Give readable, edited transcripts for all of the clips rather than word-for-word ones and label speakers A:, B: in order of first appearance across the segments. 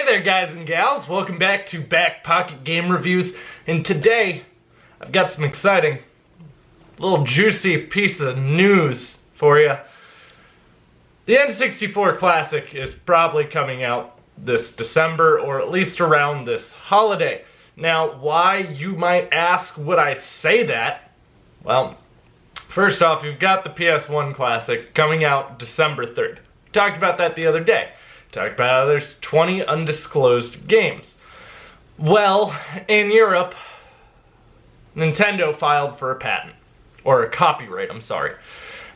A: there guys and gals, welcome back to BackPocketGameReviews, and today I've got some exciting, little juicy piece of news for you. The N64 Classic is probably coming out this December, or at least around this holiday. Now, why, you might ask, would I say that? Well, first off, you've got the PS1 Classic coming out December 3rd. We talked about that the other day. Talked about how there's 20 undisclosed games. Well, in Europe, Nintendo filed for a patent. Or a copyright, I'm sorry.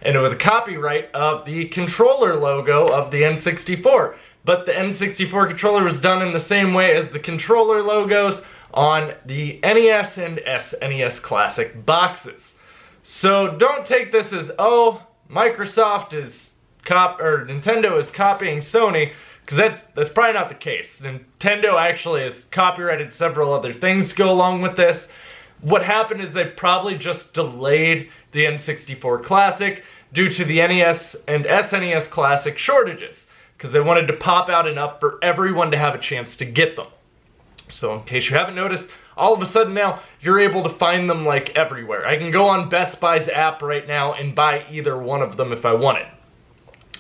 A: And it was a copyright of the controller logo of the N64. But the N64 controller was done in the same way as the controller logos on the NES and SNES Classic boxes. So don't take this as, oh, Microsoft is Nintendo is copying Sony, because that's probably not the case. Nintendo actually has copyrighted several other things to go along with this. What happened is they probably just delayed the N64 Classic due to the NES and SNES Classic shortages, because they wanted to pop out enough for everyone to have a chance to get them. So in case you haven't noticed, all of a sudden now you're able to find them like everywhere. I can go on Best Buy's app right now and buy either one of them if I wanted.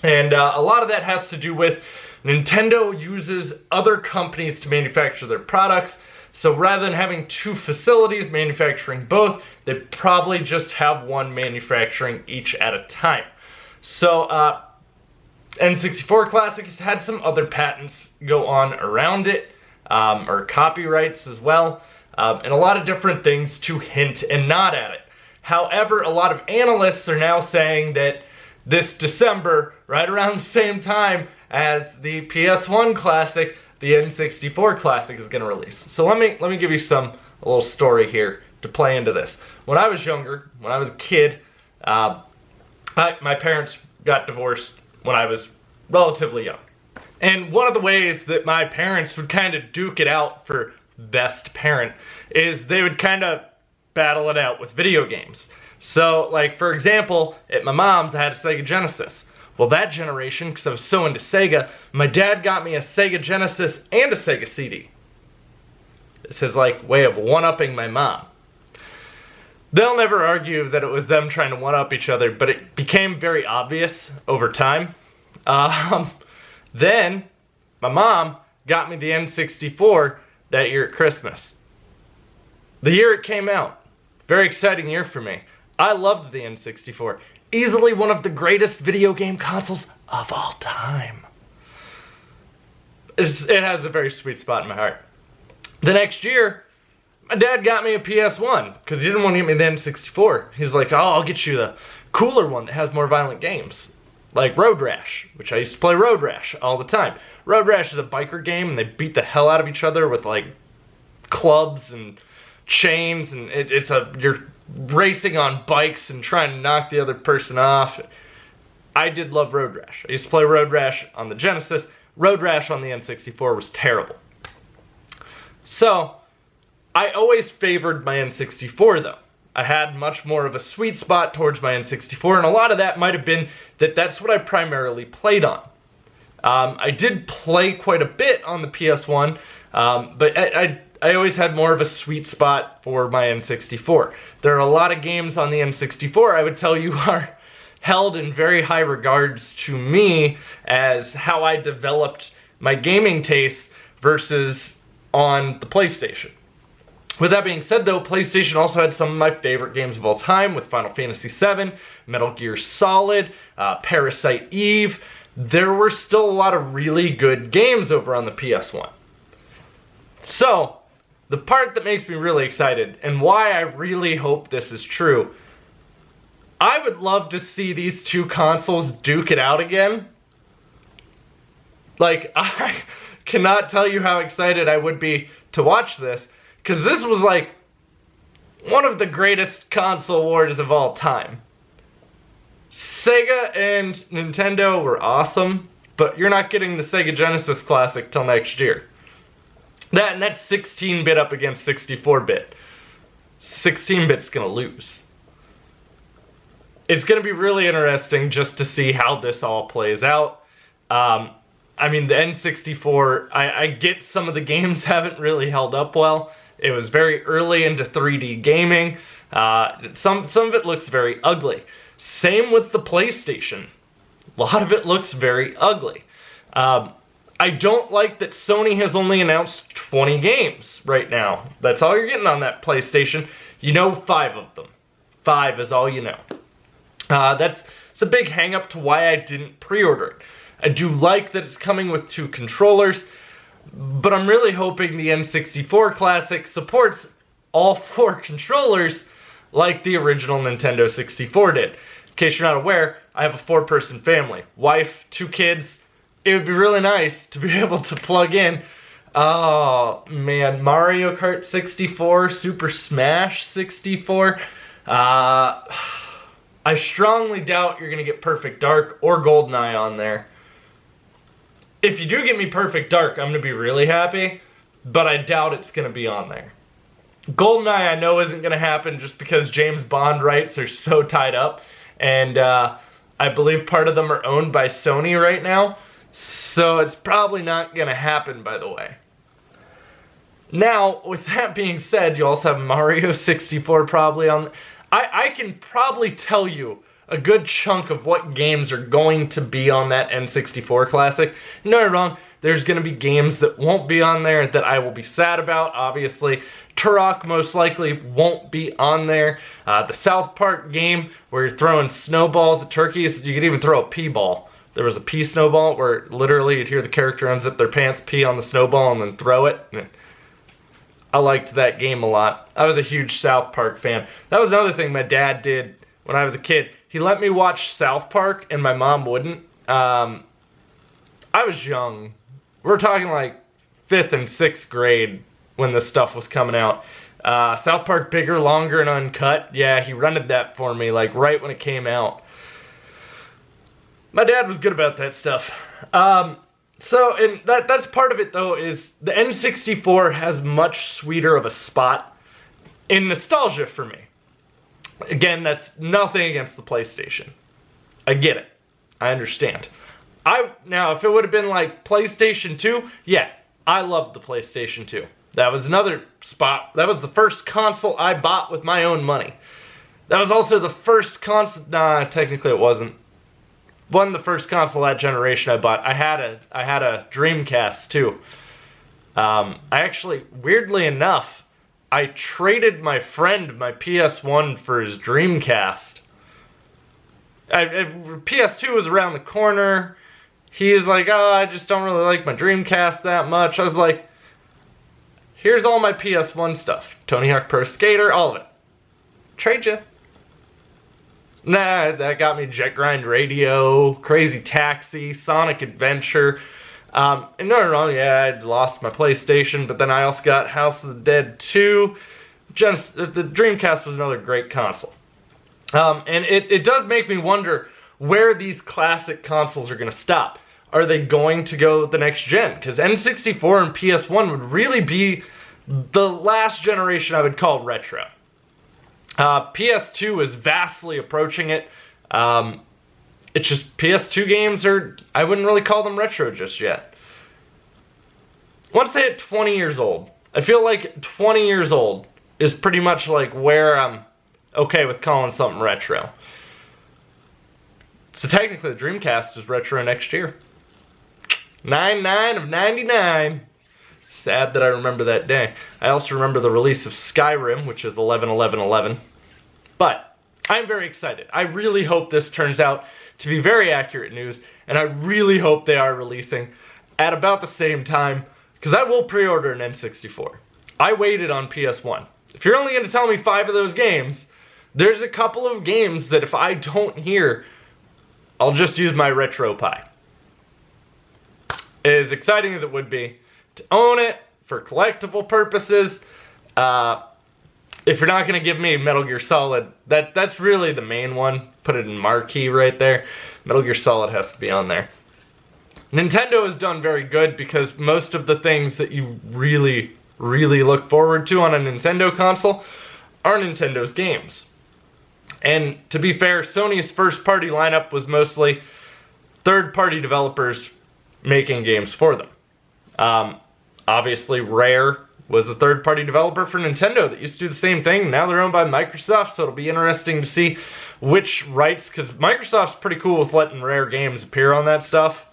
A: And a lot of that has to do with Nintendo uses other companies to manufacture their products. So rather than having two facilities manufacturing both, they probably just have one manufacturing each at a time. So N64 Classic has had some other patents go on around it, or copyrights as well, and a lot of different things to hint and nod at it. However, a lot of analysts are now saying that this December, right around the same time as the PS1 Classic, the N64 Classic is going to release. So let me give you a little story here to play into this. When I was younger, when I was a kid, my parents got divorced when I was relatively young. And one of the ways that my parents would kind of duke it out for best parent is they would kind of battle it out with video games. So, like, for example, at my mom's, I had a Sega Genesis. Well, that generation, because I was so into Sega, my dad got me a Sega Genesis and a Sega CD. It's his, like, way of one-upping my mom. They'll never argue that it was them trying to one-up each other, but it became very obvious over time. Then, my mom got me the N64 that year at Christmas. The year it came out. Very exciting year for me. I loved the N64. Easily one of the greatest video game consoles of all time. It has a very sweet spot in my heart. The next year, my dad got me a PS1 because he didn't want to get me the N64. He's like, oh, I'll get you the cooler one that has more violent games. Like Road Rash, which I used to play Road Rash all the time. Road Rash is a biker game and they beat the hell out of each other with like clubs and chains, and you're racing on bikes and trying to knock the other person off. I did love Road Rash. I used to play Road Rash on the Genesis. Road Rash on the N64 was terrible. So, I always favored my N64 though. I had much more of a sweet spot towards my N64, and a lot of that might have been that that's what I primarily played on. I did play quite a bit on the PS1, but I always had more of a sweet spot for my N64. There are a lot of games on the N64 I would tell you are held in very high regards to me as how I developed my gaming tastes versus on the PlayStation. With that being said though, PlayStation also had some of my favorite games of all time with Final Fantasy VII, Metal Gear Solid, Parasite Eve. There were still a lot of really good games over on the PS1. So, the part that makes me really excited, and why I really hope this is true, I would love to see these two consoles duke it out again. Like, I cannot tell you how excited I would be to watch this, because this was like one of the greatest console wars of all time. Sega and Nintendo were awesome, but you're not getting the Sega Genesis Classic till next year. That's 16-bit up against 64-bit. 16-bit's gonna lose. It's gonna be really interesting just to see how this all plays out. I mean, the N64, I get some of the games haven't really held up well. It was very early into 3D gaming. Some of it looks very ugly. Same with the PlayStation. A lot of it looks very ugly. I don't like that Sony has only announced 20 games right now. That's all you're getting on that PlayStation. You know 5 of them. 5 is all you know. That's a big hang up to why I didn't pre-order it. I do like that it's coming with 2 controllers, but I'm really hoping the N64 Classic supports all 4 controllers like the original Nintendo 64 did. In case you're not aware, I have a 4-person family. Wife, 2 kids. It would be really nice to be able to plug in, oh man, Mario Kart 64, Super Smash 64. I strongly doubt you're going to get Perfect Dark or GoldenEye on there. If you do get me Perfect Dark, I'm going to be really happy, but I doubt it's going to be on there. GoldenEye I know isn't going to happen just because James Bond rights are so tied up, and I believe part of them are owned by Sony right now, so it's probably not going to happen, by the way. Now, with that being said, you also have Mario 64 probably on. I can probably tell you a good chunk of what games are going to be on that N64 Classic. No, you're wrong. There's going to be games that won't be on there that I will be sad about, obviously. Turok most likely won't be on there. The South Park game where you're throwing snowballs at turkeys, you could even throw a pea ball. There was a pea snowball where literally you'd hear the character unzip their pants, pee on the snowball, and then throw it. I liked that game a lot. I was a huge South Park fan. That was another thing my dad did when I was a kid. He let me watch South Park and my mom wouldn't. I was young. We're talking like 5th and 6th grade when this stuff was coming out. South Park Bigger, Longer, and Uncut. Yeah, he rented that for me like right when it came out. My dad was good about that stuff. And that's part of it though, is the N64 has much sweeter of a spot in nostalgia for me. Again, that's nothing against the PlayStation. I get it. I understand. Now, if it would have been like PlayStation 2, yeah, I loved the PlayStation 2. That was another spot. That was the first console I bought with my own money. That was also the first console. Nah, technically it wasn't. One of the first console that generation I bought. I had a Dreamcast too. I actually, weirdly enough, I traded my friend my PS1 for his Dreamcast. PS2 was around the corner. He was like, oh, I just don't really like my Dreamcast that much. I was like, here's all my PS1 stuff. Tony Hawk Pro Skater, all of it. Trade ya. Nah, that got me Jet Grind Radio, Crazy Taxi, Sonic Adventure. And no, wrong, yeah, I'd lost my PlayStation, but then I also got House of the Dead 2. Just, the Dreamcast was another great console. And it does make me wonder where these classic consoles are going to stop. Are they going to go the next gen? Because N64 and PS1 would really be the last generation I would call retro. PS2 is vastly approaching it. It's just PS2 games are, I wouldn't really call them retro just yet. Once they hit 20 years old, I feel like 20 years old is pretty much like where I'm okay with calling something retro. So technically the Dreamcast is retro next year. 99 of 99. Sad that I remember that day. I also remember the release of Skyrim, which is 11/11/11. But I'm very excited. I really hope this turns out to be very accurate news, and I really hope they are releasing at about the same time, because I will pre-order an N64. I waited on PS1. If you're only going to tell me 5 of those games, there's a couple of games that if I don't hear, I'll just use my RetroPie. As exciting as it would be to own it for collectible purposes, if you're not going to give me Metal Gear Solid, that's really the main one. Put it in marquee right there. Metal Gear Solid has to be on there. Nintendo has done very good because most of the things that you really, really look forward to on a Nintendo console are Nintendo's games. And to be fair, Sony's first party lineup was mostly third party developers making games for them. Obviously, Rare was a third-party developer for Nintendo that used to do the same thing. Now they're owned by Microsoft, so it'll be interesting to see which rights, because Microsoft's pretty cool with letting Rare games appear on that stuff.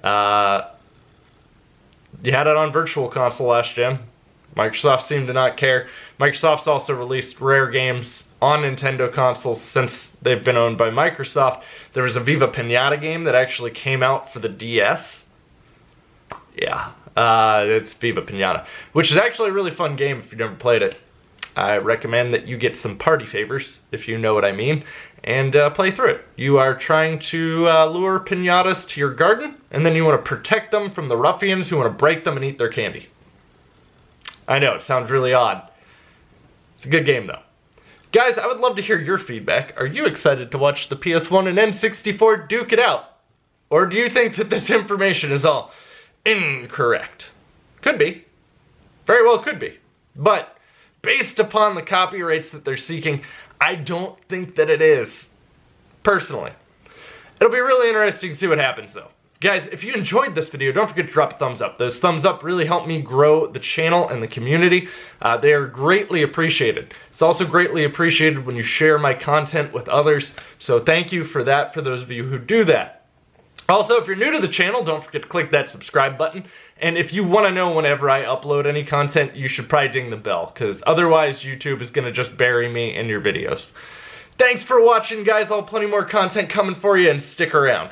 A: You had it on Virtual Console last gen. Microsoft seemed to not care. Microsoft's also released Rare games on Nintendo consoles since they've been owned by Microsoft. There was a Viva Pinata game that actually came out for the DS. Yeah, it's Viva Pinata, which is actually a really fun game if you've never played it. I recommend that you get some party favors, if you know what I mean, and play through it. You are trying to lure pinatas to your garden, and then you want to protect them from the ruffians who want to break them and eat their candy. I know, it sounds really odd. It's a good game, though. Guys, I would love to hear your feedback. Are you excited to watch the PS1 and N64 duke it out? Or do you think that this information is all incorrect? Could be. Very well could be. But based upon the copyrights that they're seeking, I don't think that it is. Personally. It'll be really interesting to see what happens, though. Guys, if you enjoyed this video, don't forget to drop a thumbs up. Those thumbs up really help me grow the channel and the community. They are greatly appreciated. It's also greatly appreciated when you share my content with others. So thank you for that, for those of you who do that. Also, if you're new to the channel, don't forget to click that subscribe button. And if you want to know whenever I upload any content, you should probably ding the bell, because otherwise YouTube is going to just bury me in your videos. Thanks for watching, guys. I'll have plenty more content coming for you, and stick around.